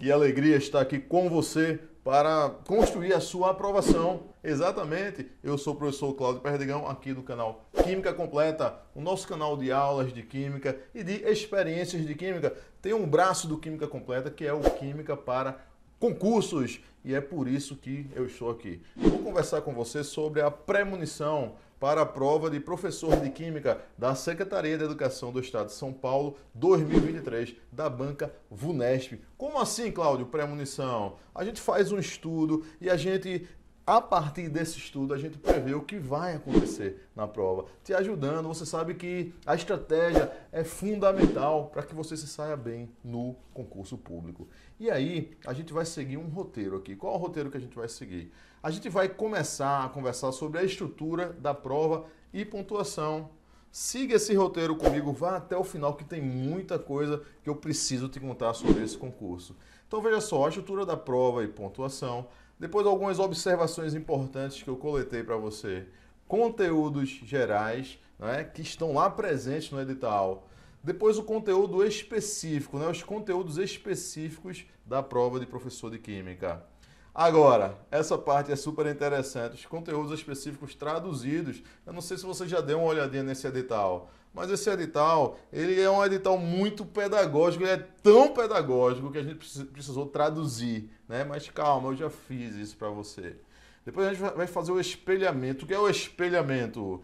Que alegria estar aqui com você para construir a sua aprovação. Exatamente, eu sou o professor Cláudio Perdigão, aqui do canal Química Completa, o nosso canal de aulas de Química e de experiências de Química. Tem um braço do Química Completa que é o Química para concursos e é por isso que eu estou aqui. Vou conversar com você sobre a premonição para a prova de professor de Química da Secretaria de Educação do Estado de São Paulo 2023, da banca VUNESP. Como assim, Cláudio, premonição? A gente faz um estudo e a partir desse estudo, a gente prevê o que vai acontecer na prova, te ajudando. Você sabe que a estratégia é fundamental para que você se saia bem no concurso público. E aí, a gente vai seguir um roteiro aqui. Qual é o roteiro que a gente vai seguir? A gente vai começar a conversar sobre a estrutura da prova e pontuação. Siga esse roteiro comigo, vá até o final que tem muita coisa que eu preciso te contar sobre esse concurso. Então veja só, a estrutura da prova e pontuação, depois algumas observações importantes que eu coletei para você, conteúdos gerais, né, que estão lá presentes no edital, depois o conteúdo específico, né, os conteúdos específicos da prova de professor de Química. Agora, essa parte é super interessante, os conteúdos específicos traduzidos. Eu não sei se você já deu uma olhadinha nesse edital, mas esse edital, ele é um edital muito pedagógico, ele é tão pedagógico que a gente precisou traduzir, né? Mas calma, eu já fiz isso para você. Depois a gente vai fazer o espelhamento. O que é o espelhamento?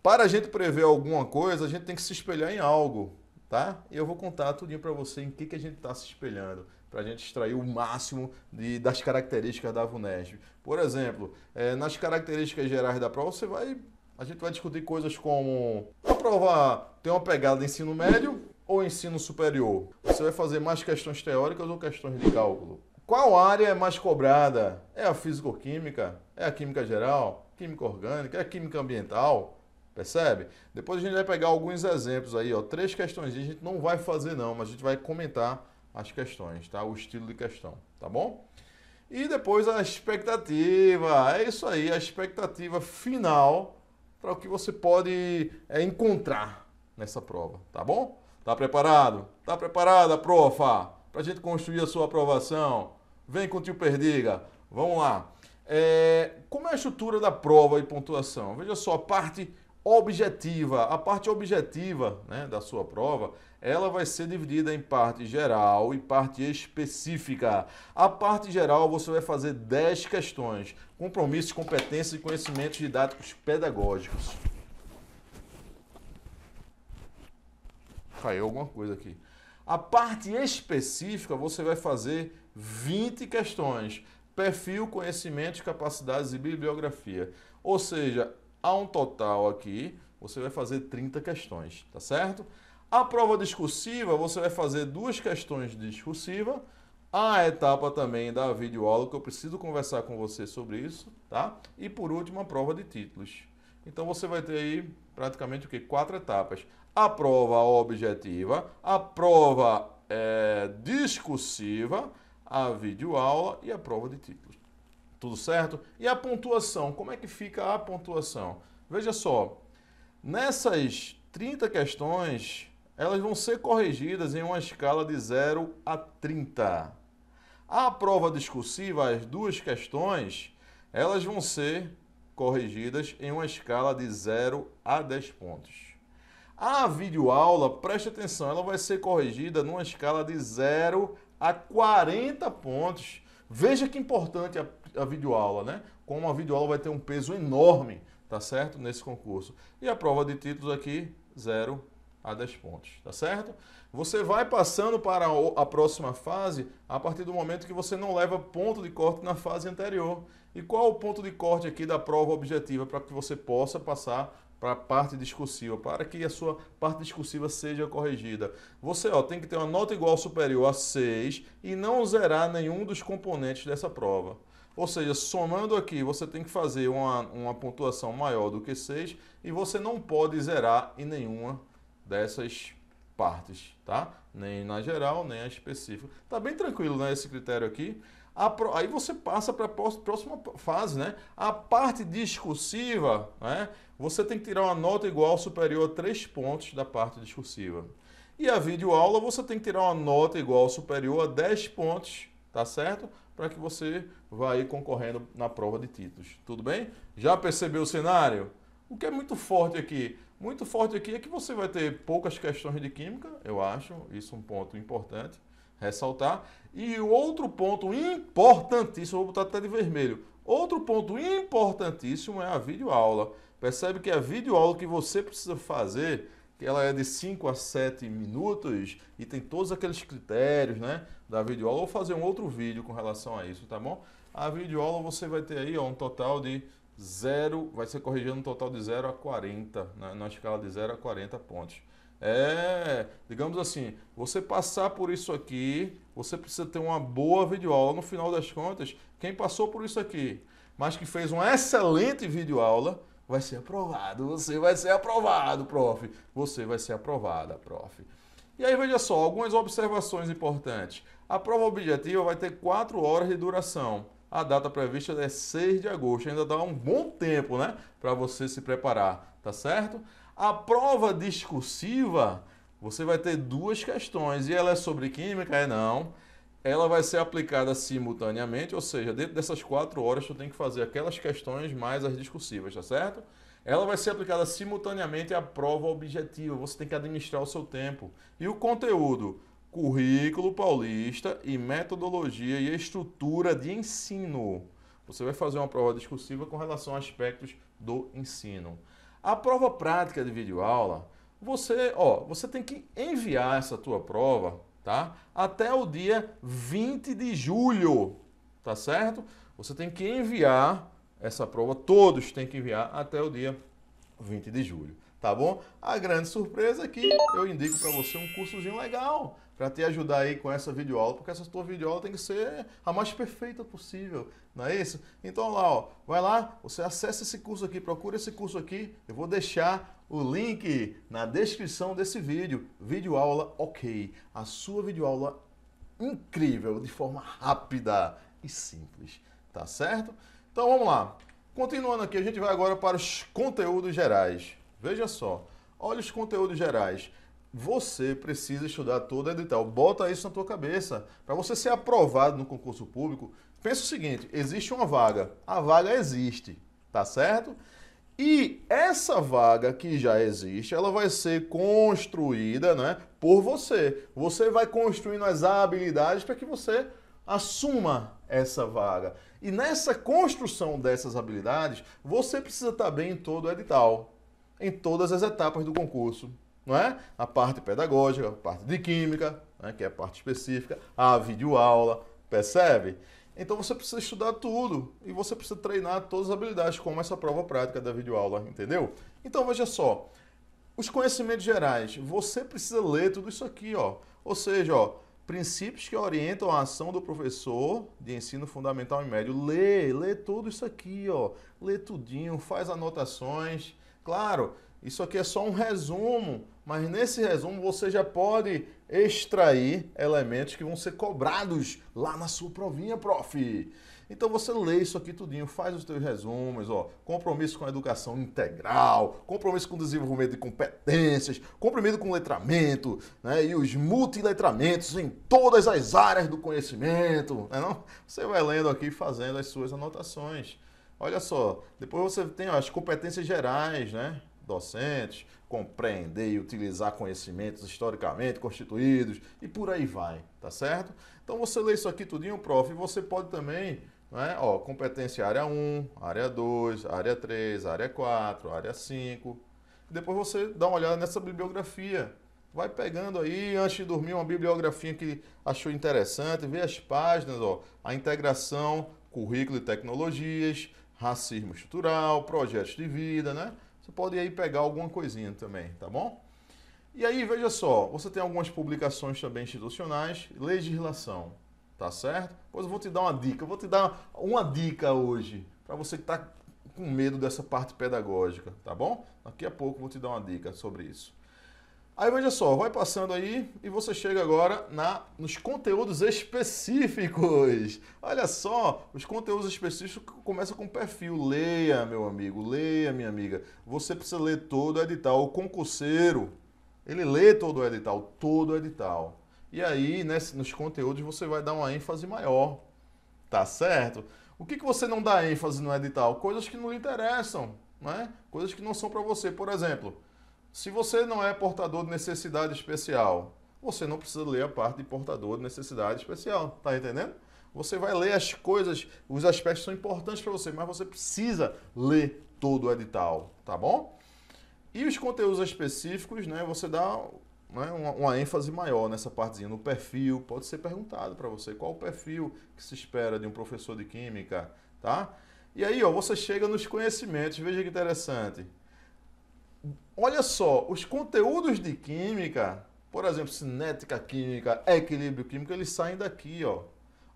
Para a gente prever alguma coisa, a gente tem que se espelhar em algo, tá? E eu vou contar tudinho para você em que a gente está se espelhando, para a gente extrair o máximo das características da VUNESP. Por exemplo, nas características gerais da prova, a gente vai discutir coisas como: a prova tem uma pegada de ensino médio ou ensino superior? Você vai fazer mais questões teóricas ou questões de cálculo? Qual área é mais cobrada? É a físico-química? É a química geral? Química orgânica? É a química ambiental? Percebe? Depois a gente vai pegar alguns exemplos aí, ó, 3 questões. A gente não vai fazer não, mas a gente vai comentar as questões, tá? O estilo de questão, tá bom? E depois a expectativa, é isso aí, a expectativa final para o que você pode encontrar nessa prova, tá bom? Tá preparado? Tá preparada, profa? Para a gente construir a sua aprovação? Vem com o tio Perdiga, vamos lá. Como é a estrutura da prova e pontuação? Veja só, a parte objetiva, né, da sua prova, ela vai ser dividida em parte geral e parte específica. A parte geral você vai fazer 10 questões, compromissos, competências e conhecimentos didáticos pedagógicos. Caiu alguma coisa aqui. A parte específica você vai fazer 20 questões, perfil, conhecimentos, capacidades e bibliografia. Ou seja, há um total aqui, você vai fazer 30 questões, tá certo? A prova discursiva, você vai fazer 2 questões discursivas. A etapa também da videoaula, que eu preciso conversar com você sobre isso, tá? E por último, a prova de títulos. Então você vai ter aí praticamente o quê? 4 etapas. A prova objetiva, a prova discursiva, a videoaula e a prova de títulos. Tudo certo? E a pontuação, como é que fica a pontuação? Veja só, nessas 30 questões, elas vão ser corrigidas em uma escala de 0 a 30. A prova discursiva, as 2 questões, elas vão ser corrigidas em uma escala de 0 a 10 pontos. A videoaula, preste atenção, ela vai ser corrigida numa escala de 0 a 40 pontos. Veja que importante a videoaula, né? Como a videoaula vai ter um peso enorme, tá certo? Nesse concurso. E a prova de títulos aqui, 0 a 10 pontos, tá certo? Você vai passando para a próxima fase a partir do momento que você não leva ponto de corte na fase anterior. E qual o ponto de corte aqui da prova objetiva para que você possa passar para a parte discursiva, para que a sua parte discursiva seja corrigida? Você tem que ter uma nota igual ou superior a 6 e não zerar nenhum dos componentes dessa prova. Ou seja, somando aqui, você tem que fazer uma pontuação maior do que 6 e você não pode zerar em nenhuma dessas partes, tá? Nem na geral, nem a específica. Tá bem tranquilo, né, esse critério aqui. Aí você passa para a próxima fase, né? A parte discursiva, né? Você tem que tirar uma nota igual ou superior a 3 pontos da parte discursiva. E a videoaula você tem que tirar uma nota igual ou superior a 10 pontos, tá certo? Para que você vá aí concorrendo na prova de títulos. Tudo bem? Já percebeu o cenário? O que é muito forte aqui? Muito forte aqui é que você vai ter poucas questões de química, eu acho, isso é um ponto importante ressaltar. E o outro ponto importantíssimo, vou botar até de vermelho, outro ponto importantíssimo é a videoaula. Percebe que a videoaula que você precisa fazer, que ela é de 5 a 7 minutos e tem todos aqueles critérios, né, da videoaula. Eu vou fazer um outro vídeo com relação a isso, tá bom? A videoaula você vai ter aí, ó, um total de 0, vai ser corrigido um total de 0 a 40, na escala de 0 a 40 pontos. Digamos assim, você passar por isso aqui, você precisa ter uma boa videoaula. No final das contas, quem passou por isso aqui, mas que fez uma excelente videoaula, vai ser aprovado. Você vai ser aprovado, prof. Você vai ser aprovada, prof. E aí, veja só, algumas observações importantes. A prova objetiva vai ter 4 horas de duração. A data prevista é 6 de agosto. Ainda dá um bom tempo, né, para você se preparar, tá certo? A prova discursiva, você vai ter 2 questões. E ela é sobre química? Não. Ela vai ser aplicada simultaneamente, ou seja, dentro dessas 4 horas tu tem que fazer aquelas questões mais as discursivas, tá certo? Ela vai ser aplicada simultaneamente à prova objetiva, você tem que administrar o seu tempo. E o conteúdo? Currículo paulista e metodologia e estrutura de ensino. Você vai fazer uma prova discursiva com relação a aspectos do ensino. A prova prática de videoaula, você tem que enviar essa tua prova, tá? Até o dia 20 de julho, tá certo? Você tem que enviar essa prova, todos têm que enviar até o dia 20 de julho, tá bom? A grande surpresa é que eu indico para você um cursozinho legal para te ajudar aí com essa videoaula, porque essa tua videoaula tem que ser a mais perfeita possível, não é isso? Então lá, ó, vai lá, você acessa esse curso aqui, procura esse curso aqui, eu vou deixar o link na descrição desse vídeo, videoaula ok, a sua videoaula incrível, de forma rápida e simples, tá certo? Então vamos lá, continuando aqui, a gente vai agora para os conteúdos gerais. Veja só, olha os conteúdos gerais. Você precisa estudar todo edital. Bota isso na tua cabeça. Para você ser aprovado no concurso público, pensa o seguinte, existe uma vaga. A vaga existe, tá certo? E essa vaga que já existe, ela vai ser construída, né, por você. Você vai construindo as habilidades para que você assuma essa vaga. E nessa construção dessas habilidades, você precisa estar bem em todo o edital, em todas as etapas do concurso. Não é? A parte pedagógica, a parte de química, né, que é a parte específica, a videoaula, percebe? Então você precisa estudar tudo e você precisa treinar todas as habilidades, como essa prova prática da videoaula, entendeu? Então veja só, os conhecimentos gerais, você precisa ler tudo isso aqui, ó. Ou seja, ó, princípios que orientam a ação do professor de ensino fundamental e médio. Lê tudo isso aqui, ó. Lê tudinho, faz anotações. Claro, isso aqui é só um resumo, mas nesse resumo você já pode extrair elementos que vão ser cobrados lá na sua provinha, prof. Então você lê isso aqui tudinho, faz os teus resumos, ó, compromisso com a educação integral, compromisso com o desenvolvimento de competências, compromisso com o letramento, né, e os multiletramentos em todas as áreas do conhecimento, né, não? Você vai lendo aqui e fazendo as suas anotações. Olha só, depois você tem as competências gerais, né? Docentes, compreender e utilizar conhecimentos historicamente constituídos e por aí vai, tá certo? Então você lê isso aqui tudinho, prof, e você pode também, né, ó, competência área 1, área 2, área 3, área 4, área 5. Depois você dá uma olhada nessa bibliografia. Vai pegando aí, antes de dormir, uma bibliografia que achou interessante, vê as páginas, ó, a integração, currículo e tecnologias, racismo estrutural, projetos de vida, né? Você pode aí pegar alguma coisinha também, tá bom? E aí, veja só, você tem algumas publicações também institucionais, legislação, tá certo? Pois eu vou te dar uma dica, eu vou te dar uma dica hoje, para você que está com medo dessa parte pedagógica, tá bom? Daqui a pouco eu vou te dar uma dica sobre isso. Aí, veja só, vai passando aí e você chega agora nos conteúdos específicos. Olha só, os conteúdos específicos começam com perfil. Leia, meu amigo, leia, minha amiga. Você precisa ler todo o edital. O concurseiro, Ele lê todo o edital, todo o edital. E aí, nos conteúdos, você vai dar uma ênfase maior. Tá certo? O que você não dá ênfase no edital? Coisas que não lhe interessam, né? Coisas que não são para você. Por exemplo, se você não é portador de necessidade especial, você não precisa ler a parte de portador de necessidade especial, tá entendendo? Você vai ler as coisas, os aspectos são importantes para você, mas você precisa ler todo o edital, tá bom? E os conteúdos específicos, né, você dá, né, uma ênfase maior nessa partezinha, no perfil. Pode ser perguntado para você qual o perfil que se espera de um professor de química, tá? E aí, ó, você chega nos conhecimentos, veja que interessante. Olha só, os conteúdos de química, por exemplo, cinética química, equilíbrio químico, eles saem daqui, ó.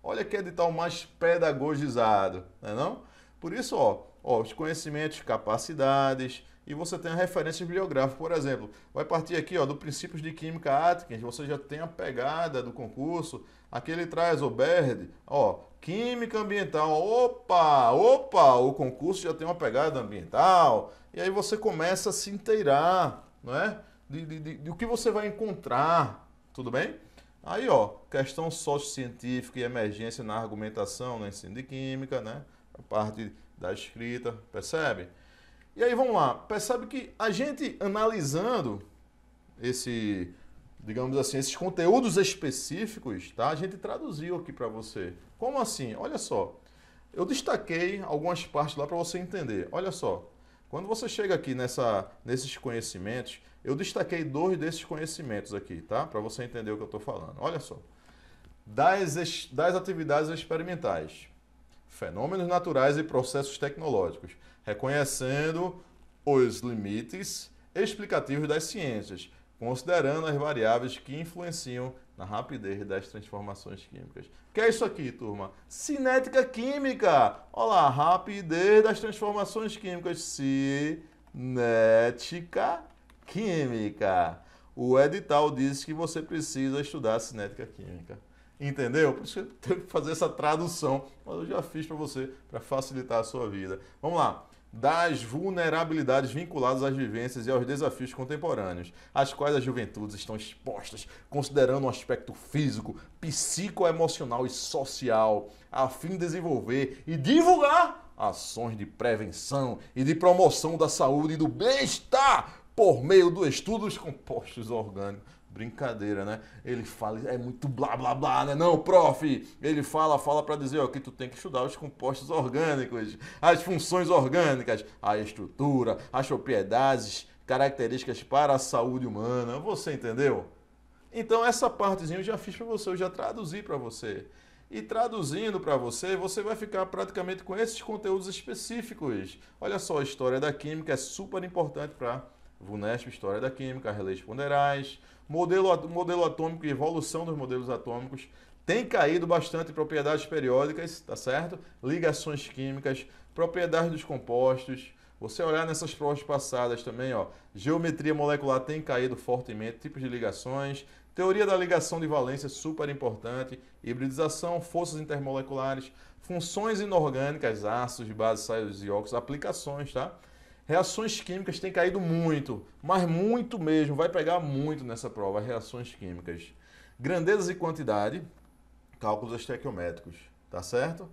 Olha que edital mais pedagogizado, não é não? Por isso, ó, os conhecimentos, capacidades, e você tem a referência bibliográfica, por exemplo. Vai partir aqui, ó, do Princípios de Química Atkins, você já tem a pegada do concurso. Aqui ele traz o Baird, ó, Química Ambiental. Opa, o concurso já tem uma pegada ambiental. E aí você começa a se inteirar, não é? De o que você vai encontrar, tudo bem? Aí, ó, questão sociocientífica e emergência na argumentação no ensino de química, né? A parte da escrita, percebe? E aí, vamos lá. Percebe que a gente analisando digamos assim, esses conteúdos específicos, tá? A gente traduziu aqui para você. Como assim? Olha só. Eu destaquei algumas partes lá para você entender. Olha só. Quando você chega aqui nesses conhecimentos, eu destaquei 2 desses conhecimentos aqui, tá? Para você entender o que eu estou falando. Olha só. Das atividades experimentais. Fenômenos naturais e processos tecnológicos, reconhecendo os limites explicativos das ciências, considerando as variáveis que influenciam na rapidez das transformações químicas. O que é isso aqui, turma? Cinética química. Olha lá, rapidez das transformações químicas. Cinética química. O edital diz que você precisa estudar cinética química. Entendeu? Por isso eu tenho que fazer essa tradução, mas eu já fiz para você, para facilitar a sua vida. Vamos lá. Das vulnerabilidades vinculadas às vivências e aos desafios contemporâneos, às quais as juventudes estão expostas, considerando um aspecto físico, psicoemocional e social, a fim de desenvolver e divulgar ações de prevenção e de promoção da saúde e do bem-estar por meio do estudo dos compostos orgânicos. Brincadeira, né? Ele fala, é muito blá blá blá, né? Não, prof, ele fala para dizer, ó, que tu tem que estudar os compostos orgânicos, as funções orgânicas, a estrutura, as propriedades, características para a saúde humana. Você entendeu? Então essa partezinha eu já fiz para você, eu já traduzi para você. E traduzindo para você, você vai ficar praticamente com esses conteúdos específicos. Olha só, a história da química é super importante para VUNESP, história da química, relés ponderais, modelo atômico e evolução dos modelos atômicos. Tem caído bastante propriedades periódicas, tá certo? Ligações químicas, propriedades dos compostos. Você olhar nessas provas passadas também, ó, geometria molecular tem caído fortemente, tipos de ligações, teoria da ligação de valência, super importante, hibridização, forças intermoleculares, funções inorgânicas, ácidos, bases, sais e óxidos, aplicações, tá? Reações químicas têm caído muito, mas muito mesmo, vai pegar muito nessa prova, reações químicas. Grandezas e quantidade, cálculos estequiométricos, tá certo?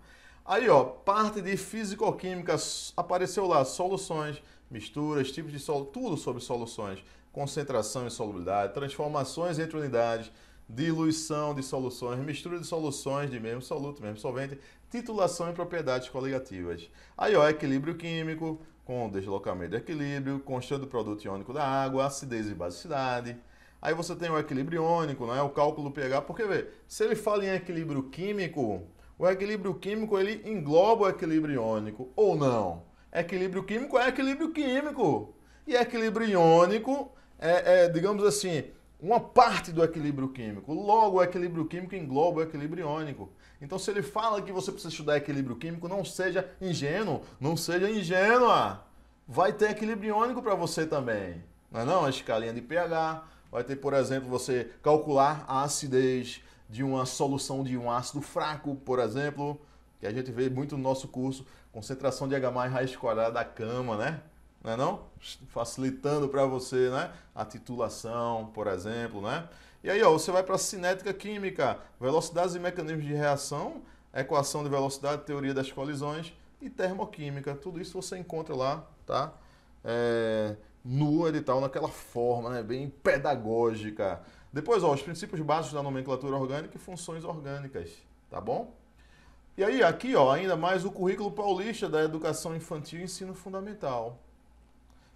Aí, ó, parte de fisicoquímica, apareceu lá, soluções, misturas, tipos de soluções, tudo sobre soluções, concentração e solubilidade, transformações entre unidades, diluição de soluções, mistura de soluções de mesmo soluto, mesmo solvente, titulação e propriedades coligativas. Aí, ó, equilíbrio químico, com deslocamento de equilíbrio, constante do produto iônico da água, acidez e basicidade. Aí você tem o equilíbrio iônico, né? O cálculo do pH, porque vê, se ele fala em equilíbrio químico, o equilíbrio químico ele engloba o equilíbrio iônico ou não? Equilíbrio químico é equilíbrio químico. E equilíbrio iônico digamos assim, uma parte do equilíbrio químico. Logo, o equilíbrio químico engloba o equilíbrio iônico. Então, se ele fala que você precisa estudar equilíbrio químico, não seja ingênuo, não seja ingênua. Vai ter equilíbrio iônico para você também. Não é não? A escalinha de pH. Vai ter, por exemplo, você calcular a acidez de uma solução de um ácido fraco, por exemplo, que a gente vê muito no nosso curso, concentração de H+, raiz quadrada da cama, né? não é não? Facilitando para você, né? A titulação, por exemplo, né? E aí, ó, você vai para cinética química, velocidades e mecanismos de reação, equação de velocidade, teoria das colisões e termoquímica. Tudo isso você encontra lá, tá? No edital, naquela forma, né? Bem pedagógica. Depois, ó, os princípios básicos da nomenclatura orgânica e funções orgânicas, tá bom? E aí, aqui, ó, ainda mais o currículo paulista da educação infantil e ensino fundamental.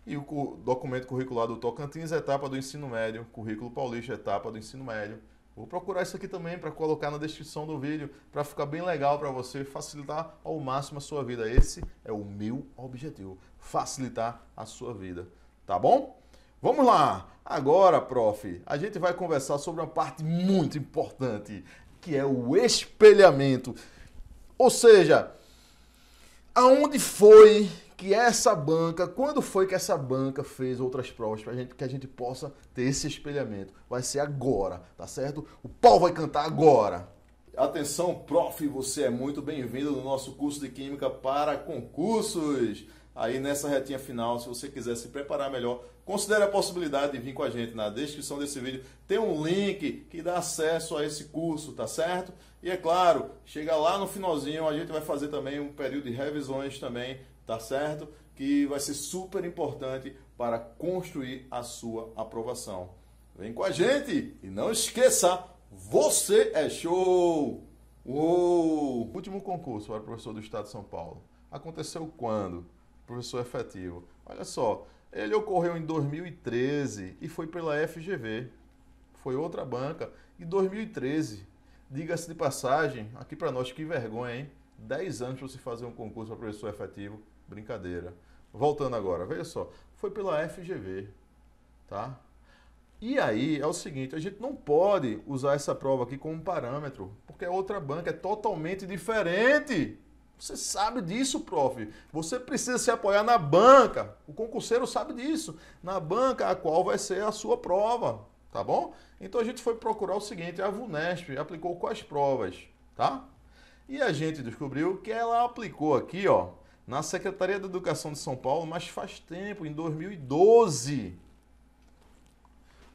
E o documento curricular do Tocantins, etapa do ensino médio, currículo paulista, etapa do ensino médio. Vou procurar isso aqui também para colocar na descrição do vídeo, para ficar bem legal para você, facilitar ao máximo a sua vida. Esse é o meu objetivo, facilitar a sua vida, tá bom? Vamos lá! Agora, prof, a gente vai conversar sobre uma parte muito importante, que é o espelhamento. Ou seja, aonde foi que essa banca, quando foi que essa banca fez outras provas para gente, que a gente possa ter esse espelhamento? Vai ser agora, tá certo? O pau vai cantar agora. Atenção, prof, você é muito bem-vindo no nosso curso de Química para concursos. Aí nessa retinha final, se você quiser se preparar melhor, considere a possibilidade de vir com a gente. Na descrição desse vídeo tem um link que dá acesso a esse curso, tá certo? E é claro, chega lá no finalzinho, a gente vai fazer também um período de revisões também, tá certo? Que vai ser super importante para construir a sua aprovação. Vem com a gente e não esqueça, você é show! Uou! Último concurso para professor do Estado de São Paulo. Aconteceu quando? Professor efetivo. Olha só, ele ocorreu em 2013 e foi pela FGV. Foi outra banca. Em 2013, diga-se de passagem, aqui para nós, que vergonha, hein? 10 anos para você fazer um concurso para professor efetivo. Brincadeira. Voltando agora, veja só. Foi pela FGV, tá? E aí é o seguinte, a gente não pode usar essa prova aqui como parâmetro, porque é outra banca, é totalmente diferente. Você sabe disso, prof. Você precisa se apoiar na banca. O concurseiro sabe disso. Na banca a qual vai ser a sua prova, tá bom? Então a gente foi procurar o seguinte, a VUNESP aplicou quais provas, tá? E a gente descobriu que ela aplicou aqui, ó, na Secretaria da Educação de São Paulo, mas faz tempo, em 2012.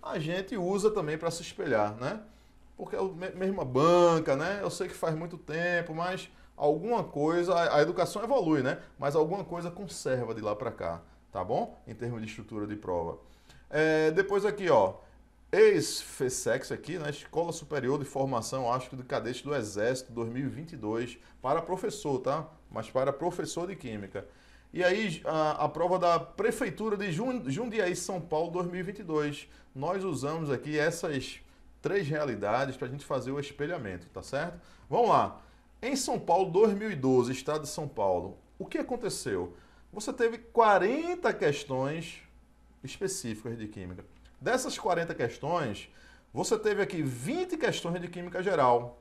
A gente usa também para se espelhar, né? Porque é a mesma banca, né? Eu sei que faz muito tempo, mas alguma coisa, a educação evolui, né? Mas alguma coisa conserva de lá para cá, tá bom? Em termos de estrutura de prova. Depois aqui, ó, ex-FESEX aqui, né? Escola Superior de Formação, acho que de Cadete do Exército 2022, para professor, tá? Mas para professor de Química. E aí, a prova da Prefeitura de Jundiaí, São Paulo 2022. Nós usamos aqui essas 3 realidades para a gente fazer o espelhamento, tá certo? Vamos lá. Em São Paulo 2012, Estado de São Paulo, o que aconteceu? Você teve 40 questões específicas de Química. Dessas 40 questões, você teve aqui 20 questões de Química Geral,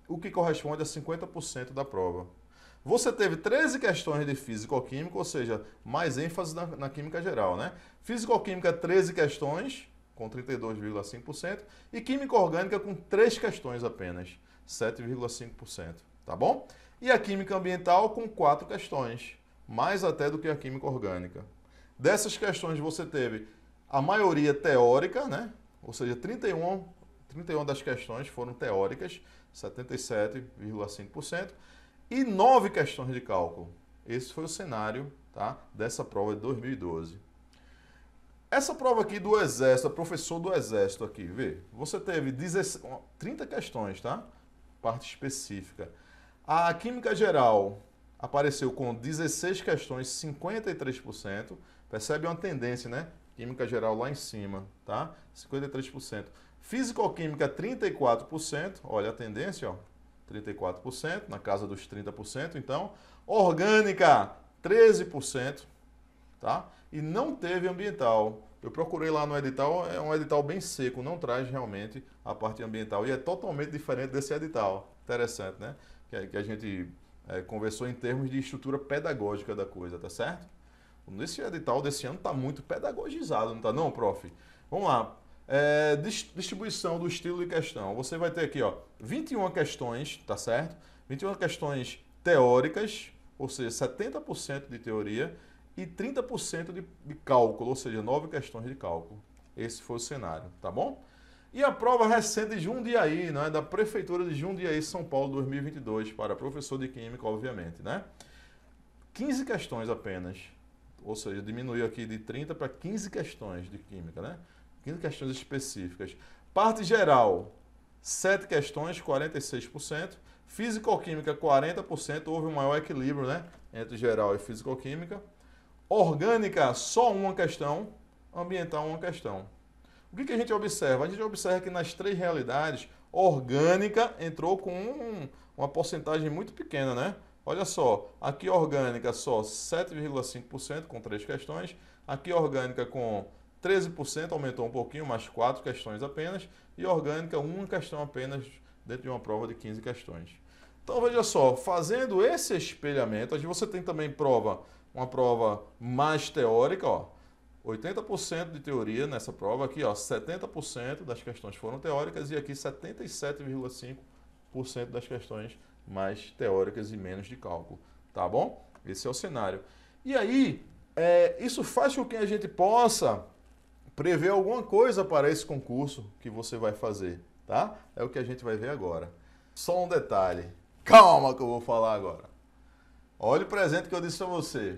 o que corresponde a 50% da prova. Você teve 13 questões de Físico-Química, ou seja, mais ênfase na Química Geral, né? Físico-Química, 13 questões, com 32,5%, e Química Orgânica com 3 questões apenas, 7,5%, tá bom? E a Química Ambiental com 4 questões, mais até do que a Química Orgânica. Dessas questões você teve a maioria teórica, né? Ou seja, 31 das questões foram teóricas, 77,5%, e 9 questões de cálculo. Esse foi o cenário, tá, dessa prova de 2012. Essa prova aqui do Exército, professor do Exército aqui, vê, você teve 30 questões, tá? Parte específica. A Química Geral apareceu com 16 questões, 53%. Percebe uma tendência, né? Química Geral lá em cima, tá? 53%. Físico-Química, 34%. Olha a tendência, ó. 34%, na casa dos 30%, então. Orgânica, 13%, tá? E não teve ambiental. Eu procurei lá no edital, é um edital bem seco, não traz realmente a parte ambiental. E é totalmente diferente desse edital. Interessante, né? Que a gente conversou em termos de estrutura pedagógica da coisa, tá certo? Esse edital desse ano está muito pedagogizado, não está não, prof? Vamos lá. Distribuição do estilo de questão. Você vai ter aqui, ó, 21 questões, tá certo? 21 questões teóricas, ou seja, 70% de teoria, e 30% de cálculo, ou seja, 9 questões de cálculo. Esse foi o cenário, tá bom? E a prova recente de Jundiaí, né, da Prefeitura de Jundiaí, São Paulo, 2022, para professor de Química, obviamente, né? 15 questões apenas, ou seja, diminuiu aqui de 30 para 15 questões de Química, né? 15 questões específicas. Parte geral, 7 questões, 46%. Físico-Química, 40%, houve um maior equilíbrio, né, entre geral e Físico-Química. Orgânica, só uma questão. Ambiental, uma questão. O que a gente observa? A gente observa que nas 3 realidades, orgânica entrou com uma porcentagem muito pequena, né? Olha só, aqui orgânica só 7,5% com 3 questões. Aqui orgânica com 13%, aumentou um pouquinho, mais 4 questões apenas. E orgânica, uma questão apenas dentro de uma prova de 15 questões. Então veja só, fazendo esse espelhamento, você tem também uma prova mais teórica, ó. 80% de teoria nessa prova, aqui ó, 70% das questões foram teóricas e aqui 77,5% das questões mais teóricas e menos de cálculo, tá bom? Esse é o cenário. E aí, isso faz com que a gente possa prever alguma coisa para esse concurso que você vai fazer, tá? É o que a gente vai ver agora. Só um detalhe, calma que eu vou falar agora. Olha o presente que eu disse para você,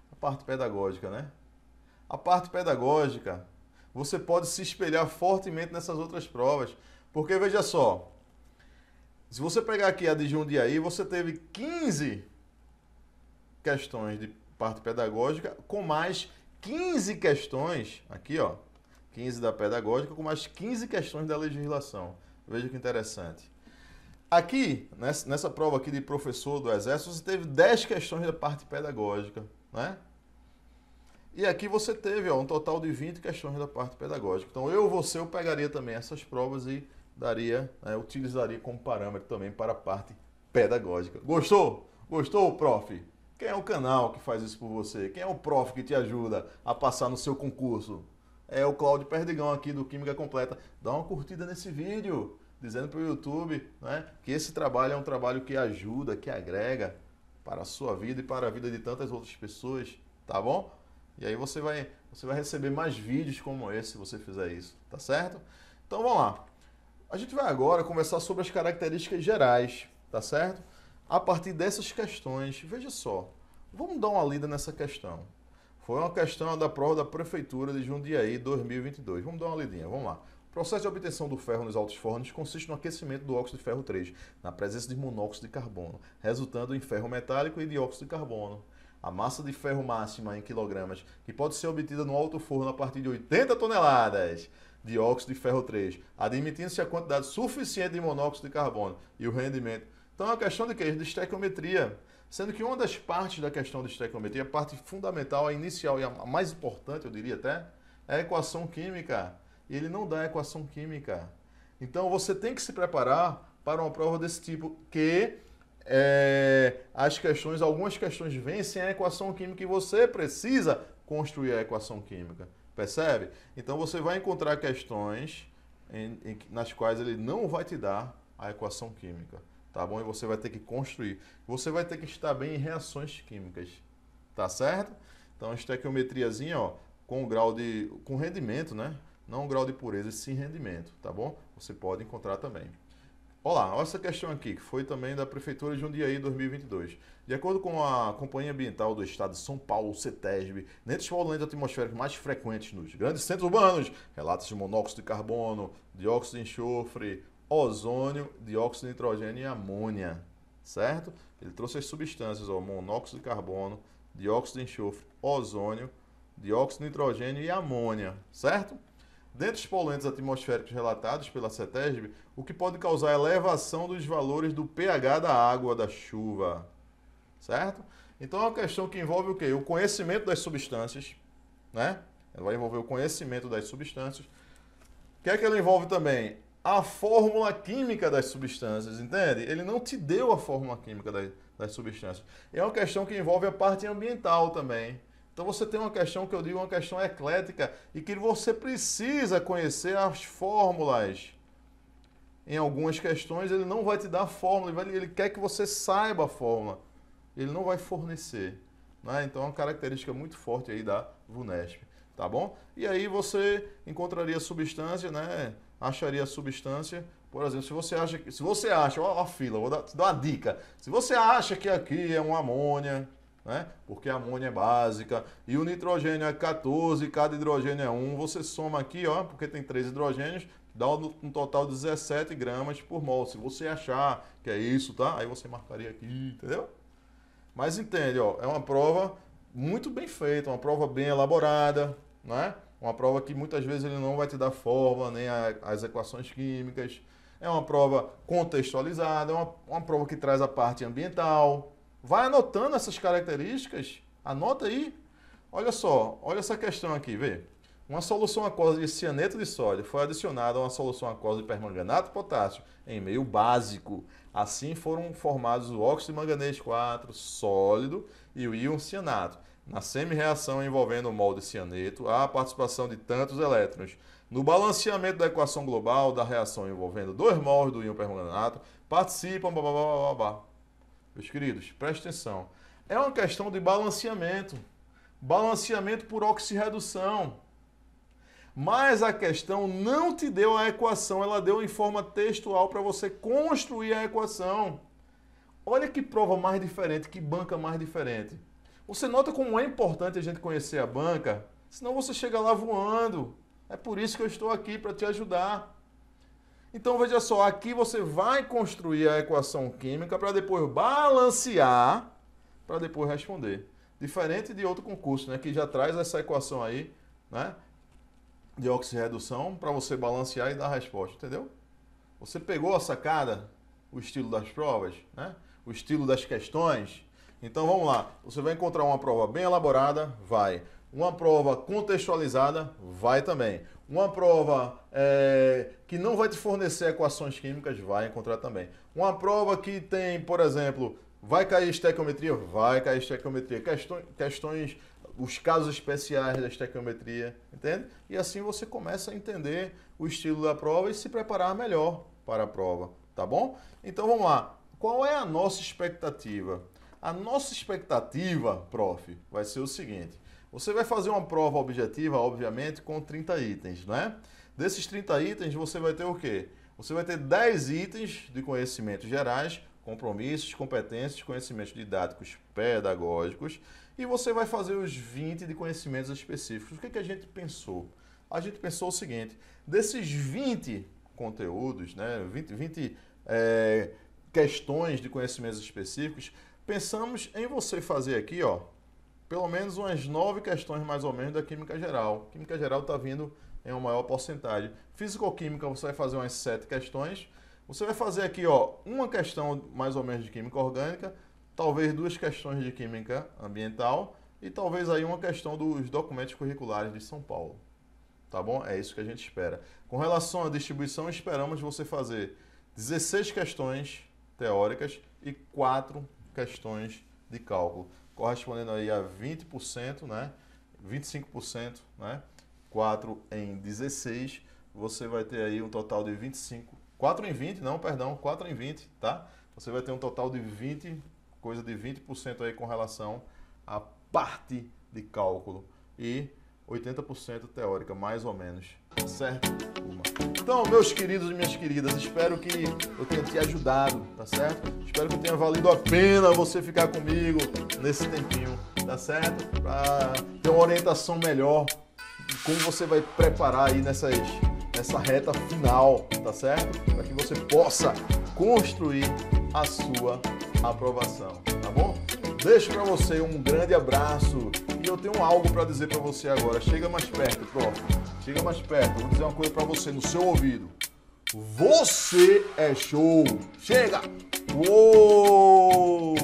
a parte pedagógica, né? A parte pedagógica, você pode se espelhar fortemente nessas outras provas. Porque, veja só, se você pegar aqui a de Jundiaí, você teve 15 questões de parte pedagógica com mais 15 questões, aqui ó, 15 da pedagógica com mais 15 questões da legislação. Veja que interessante. Aqui, nessa prova aqui de professor do Exército, você teve 10 questões da parte pedagógica, né? E aqui você teve ó, um total de 20 questões da parte pedagógica. Então eu pegaria também essas provas e utilizaria como parâmetro também para a parte pedagógica. Gostou? Gostou, prof? Quem é o canal que faz isso por você? Quem é o prof que te ajuda a passar no seu concurso? É o Cláudio Perdigão aqui do Química Completa. Dá uma curtida nesse vídeo, dizendo para o YouTube, né, que esse trabalho é um trabalho que ajuda, que agrega para a sua vida e para a vida de tantas outras pessoas, tá bom? E aí você vai receber mais vídeos como esse se você fizer isso, tá certo? Então vamos lá. A gente vai agora conversar sobre as características gerais, tá certo? A partir dessas questões, veja só, vamos dar uma lida nessa questão. Foi uma questão da prova da Prefeitura de Jundiaí 2022. Vamos dar uma lidinha, vamos lá. O processo de obtenção do ferro nos altos fornos consiste no aquecimento do óxido de ferro 3, na presença de monóxido de carbono, resultando em ferro metálico e dióxido de carbono. A massa de ferro máxima em quilogramas, que pode ser obtida no alto forno a partir de 80 toneladas de óxido de ferro 3, admitindo-se a quantidade suficiente de monóxido de carbono e o rendimento. Então é uma questão de quê? De estequiometria. Sendo que uma das partes da questão de estequiometria, a parte fundamental, a inicial e a mais importante, eu diria até, é a equação química. E ele não dá a equação química. Então você tem que se preparar para uma prova desse tipo que... algumas questões vêm sem a equação química e você precisa construir a equação química, percebe? Então você vai encontrar questões nas quais ele não vai te dar a equação química, tá bom? E você vai ter que construir. Você vai ter que estar bem em reações químicas, tá certo? Então estequiometriazinha, ó, com rendimento, né? Não grau de pureza, sim rendimento, tá bom? Você pode encontrar também. Olá, olha essa questão aqui, que foi também da Prefeitura de Jundiaí 2022. De acordo com a Companhia Ambiental do Estado de São Paulo, CETESB, dentre os poluentes atmosféricos mais frequentes nos grandes centros urbanos, relatos de monóxido de carbono, dióxido de enxofre, ozônio, dióxido de nitrogênio e amônia, certo? Ele trouxe as substâncias, ó, monóxido de carbono, dióxido de enxofre, ozônio, dióxido de nitrogênio e amônia, certo? Dentre os poluentes atmosféricos relatados pela CETESB, o que pode causar elevação dos valores do pH da água da chuva, certo? Então é uma questão que envolve o quê? O conhecimento das substâncias, né? Ela vai envolver o conhecimento das substâncias. O que é que ela envolve também? A fórmula química das substâncias, entende? Ele não te deu a fórmula química das substâncias. É uma questão que envolve a parte ambiental também. Então você tem uma questão que eu digo, uma questão eclética, e que você precisa conhecer as fórmulas. Em algumas questões ele não vai te dar a fórmula, ele quer que você saiba a fórmula. Ele não vai fornecer. né? Então é uma característica muito forte aí da VUNESP, tá bom? E aí você encontraria substância, né? Acharia a substância, por exemplo, se você acha, ó a fila, te dar uma dica. Se você acha que aqui é uma amônia, né? Porque a amônia é básica e o nitrogênio é 14, cada hidrogênio é 1, você soma aqui, ó, porque tem 3 hidrogênios, dá um total de 17 gramas por mol. Se você achar que é isso, tá? Aí você marcaria aqui, entendeu? Mas entende, ó, é uma prova muito bem feita, uma prova bem elaborada, né? Uma prova que muitas vezes ele não vai te dar fórmula, nem as equações químicas. É uma prova contextualizada, é uma prova que traz a parte ambiental. Vai anotando essas características, anota aí. Olha só, olha essa questão aqui, vê. Uma solução aquosa de cianeto de sódio foi adicionada a uma solução aquosa de permanganato de potássio em meio básico. Assim foram formados o óxido de manganês 4 sólido e o íon cianato. Na semi-reação envolvendo o mol de cianeto, há a participação de tantos elétrons. No balanceamento da equação global da reação envolvendo 2 mols do íon permanganato, participam... Meus queridos, presta atenção. É uma questão de balanceamento. Balanceamento por oxirredução. Mas a questão não te deu a equação, ela deu em forma textual para você construir a equação. Olha que prova mais diferente, que banca mais diferente. Você nota como é importante a gente conhecer a banca, senão você chega lá voando. É por isso que eu estou aqui, para te ajudar. Então veja só, aqui você vai construir a equação química para depois balancear, para depois responder. Diferente de outro concurso, né, que já traz essa equação aí, né, de oxirredução para você balancear e dar a resposta, entendeu? Você pegou a sacada, o estilo das provas, né, o estilo das questões. Então vamos lá, você vai encontrar uma prova bem elaborada, vai. Uma prova contextualizada, vai também. Uma prova que não vai te fornecer equações químicas, vai encontrar também. Uma prova que tem, por exemplo, vai cair estequiometria, vai cair estequiometria. Questões, os casos especiais da estequiometria, entende? E assim você começa a entender o estilo da prova e se preparar melhor para a prova, tá bom? Então vamos lá. Qual é a nossa expectativa? A nossa expectativa, prof, vai ser o seguinte. Você vai fazer uma prova objetiva, obviamente, com 30 itens, não é? Desses 30 itens, você vai ter o quê? Você vai ter 10 itens de conhecimentos gerais, compromissos, competências, conhecimentos didáticos pedagógicos, e você vai fazer os 20 de conhecimentos específicos. O que a gente pensou? A gente pensou o seguinte, desses 20 conteúdos, né, 20 questões de conhecimentos específicos, pensamos em você fazer aqui, ó, pelo menos umas 9 questões mais ou menos da Química Geral. Química Geral está vindo em uma maior porcentagem. Físico-Química você vai fazer umas 7 questões. Você vai fazer aqui, ó, uma questão mais ou menos de Química Orgânica, talvez 2 questões de Química Ambiental e talvez aí uma questão dos documentos curriculares de São Paulo. Tá bom? É isso que a gente espera. Com relação à distribuição, esperamos você fazer 16 questões teóricas e 4 questões de cálculo, correspondendo aí a 20%, né? 25%, né? 4 em 16, você vai ter aí um total de 25. 4 em 20, não, perdão, 4 em 20, tá? Você vai ter um total de 20, coisa de 20% aí com relação à parte de cálculo e 80% teórica, mais ou menos, certo? Então, meus queridos e minhas queridas, espero que eu tenha te ajudado, tá certo? Espero que tenha valido a pena você ficar comigo nesse tempinho, tá certo? Para ter uma orientação melhor de como você vai preparar aí nessa reta final, tá certo? Para que você possa construir a sua aprovação, tá bom? Deixo para você um grande abraço e eu tenho algo para dizer para você agora. Chega mais perto, prof. Chega mais perto. Vou dizer uma coisa para você no seu ouvido. Você é show. Chega! Uou!